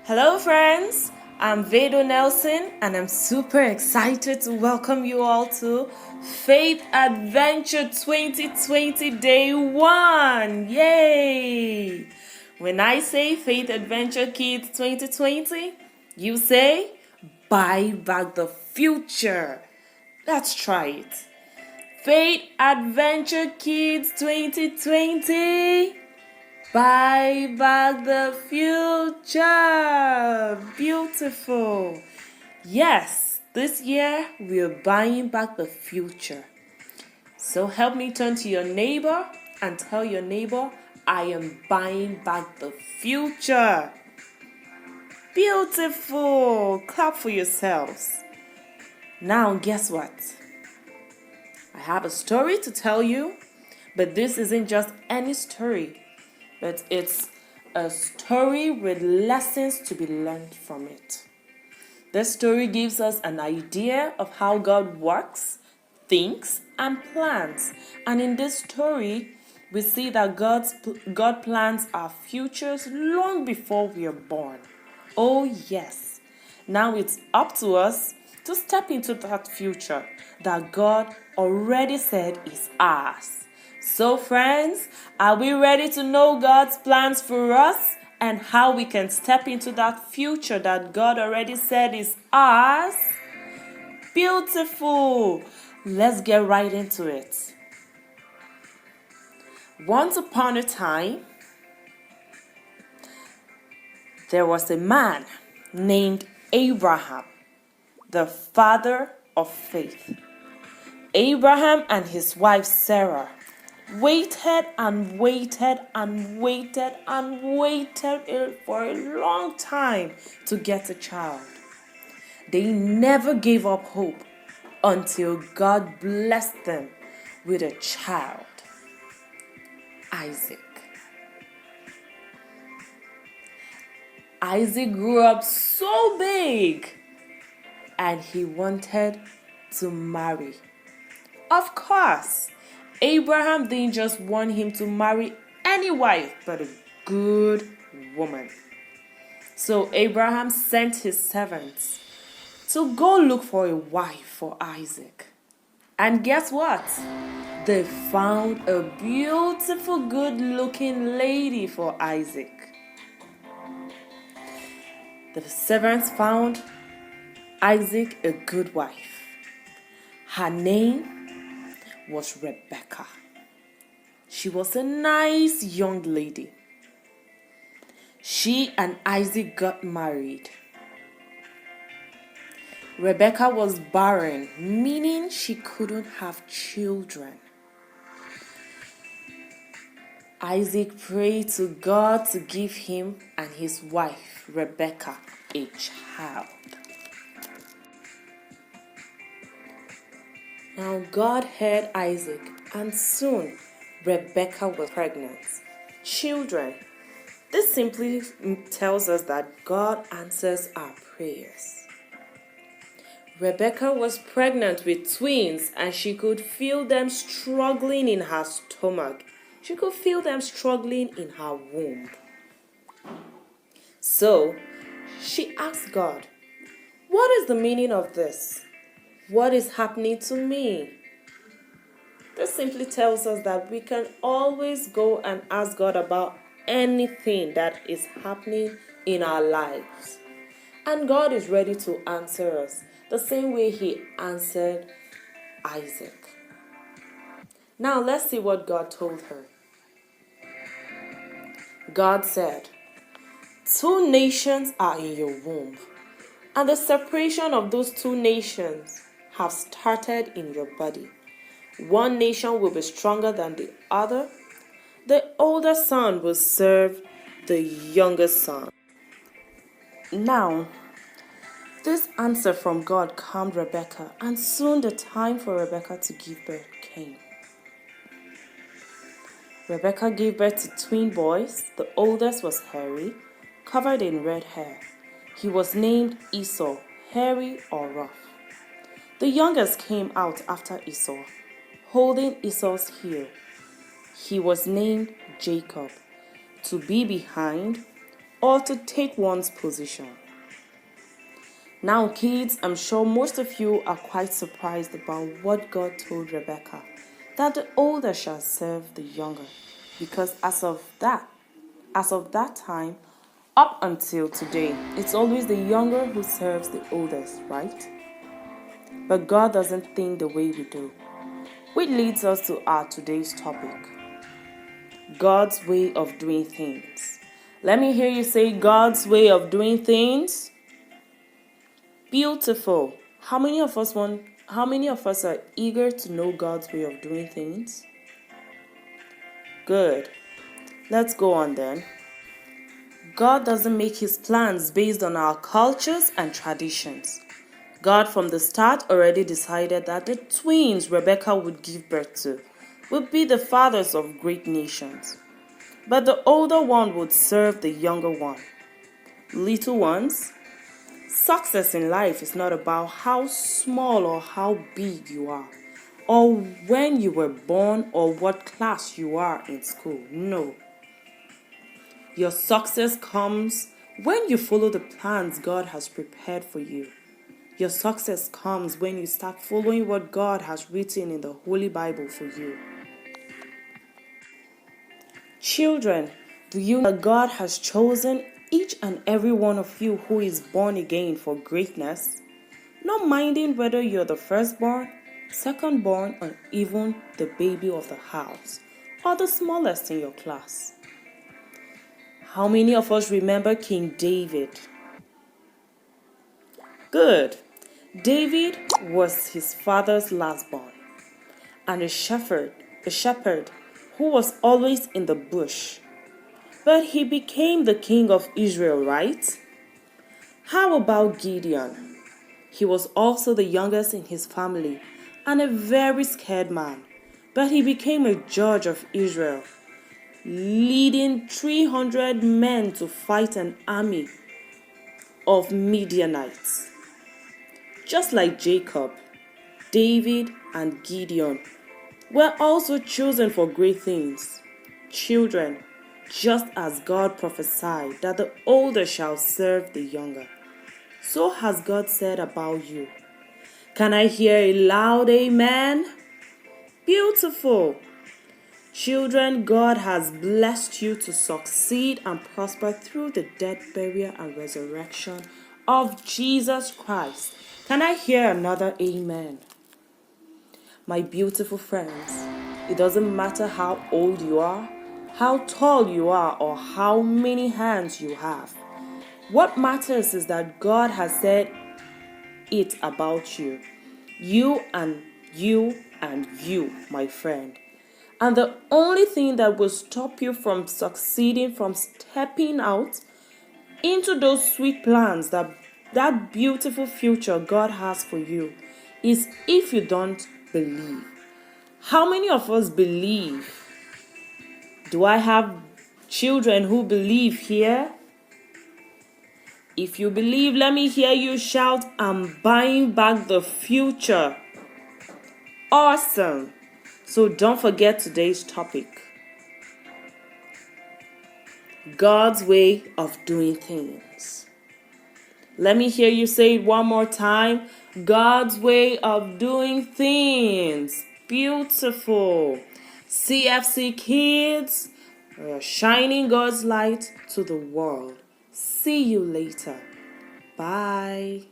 Hello, friends. I'm Vado Nelson, and I'm super excited to welcome you all to Faith Adventure 2020 Day 1. Yay! When I say Faith Adventure Kids 2020, you say, buy back the future. Let's try it. Faith Adventure Kids 2020. Buy back the future. Beautiful. Yes, this year we're buying back the future. So help me turn to your neighbor and tell your neighbor, I am buying back the future. Beautiful. Clap for yourselves. Now, guess what? I have a story to tell you, but this isn't just any story. But it's a story with lessons to be learned from it. This story gives us an idea of how God works, thinks, and plans. And in this story, we see that God plans our futures long before we are born. Oh, yes. Now it's up to us to step into that future that God already said is ours. So, friends, are we ready to know God's plans for us and how we can step into that future that God already said is ours? Beautiful! Let's get right into it. Once upon a time, there was a man named Abraham, the father of faith. Abraham and his wife Sarah waited and waited and waited and waited for a long time to get a child. They never gave up hope until God blessed them with a child, Isaac. Isaac grew up so big and he wanted to marry. Of course, Abraham didn't just want him to marry any wife, but a good woman. So Abraham sent his servants to go look for a wife for Isaac. And guess what? They found a beautiful, good-looking lady for Isaac. The servants found Isaac a good wife. Her name was Rebecca. She was a nice young lady. She and Isaac got married. Rebecca was barren, meaning she couldn't have children. Isaac prayed to God to give him and his wife, Rebecca, a child. Now God heard Isaac, and soon Rebecca was pregnant. Children, this simply tells us that God answers our prayers. Rebecca was pregnant with twins, and she could feel them struggling in her stomach. She could feel them struggling in her womb. So she asked God, "What is the meaning of this? What is happening to me?" This simply tells us that we can always go and ask God about anything that is happening in our lives. And God is ready to answer us the same way He answered Isaac. Now let's see what God told her. God said, "Two nations are in your womb, and the separation of those two nations have started in your body. One nation will be stronger than the other. The older son will serve the younger son." Now, this answer from God calmed Rebecca, and soon the time for Rebecca to give birth came. Rebecca gave birth to twin boys. The oldest was hairy, covered in red hair. He was named Esau, hairy or rough. The youngest came out after Esau, holding Esau's heel. He was named Jacob, to be behind, or to take one's position. Now, kids, I'm sure most of you are quite surprised about what God told Rebecca, that the older shall serve the younger, because as of that time, up until today, it's always the younger who serves the oldest, right? But God doesn't think the way we do. Which leads us to our today's topic, God's way of doing things. Let me hear you say God's way of doing things. Beautiful. How many of us are eager to know God's way of doing things? Good. Let's go on then. God doesn't make his plans based on our cultures and traditions. God from the start already decided that the twins Rebecca would give birth to would be the fathers of great nations. But the older one would serve the younger one. Little ones, success in life is not about how small or how big you are, or when you were born or what class you are in school. No. Your success comes when you follow the plans God has prepared for you. Your success comes when you start following what God has written in the Holy Bible for you. Children, do you know that God has chosen each and every one of you who is born again for greatness? Not minding whether you're the firstborn, secondborn, or even the baby of the house, or the smallest in your class. How many of us remember King David? Good. David was his father's lastborn, and a shepherd who was always in the bush. But he became the king of Israel, right? How about Gideon? He was also the youngest in his family and a very scared man, but he became a judge of Israel, leading 300 men to fight an army of Midianites. Just like Jacob, David and Gideon were also chosen for great things. Children, just as God prophesied that the older shall serve the younger, so has God said about you. Can I hear a loud amen? Beautiful. Children, God has blessed you to succeed and prosper through the death, burial, and resurrection of Jesus Christ. Can I hear another amen? My beautiful friends, it doesn't matter how old you are, how tall you are, or how many hands you have. What matters is that God has said it about you. You and you and you, my friend. And the only thing that will stop you from succeeding, from stepping out into those sweet plans, that beautiful future God has for you, is if you don't believe. How many of us believe? Do I have children who believe here? If you believe, let me hear you shout, I'm buying back the future. Awesome. So don't forget today's topic, God's way of doing things. Let me hear you say it one more time. God's way of doing things. Beautiful. CFC kids, we are shining God's light to the world. See you later. Bye.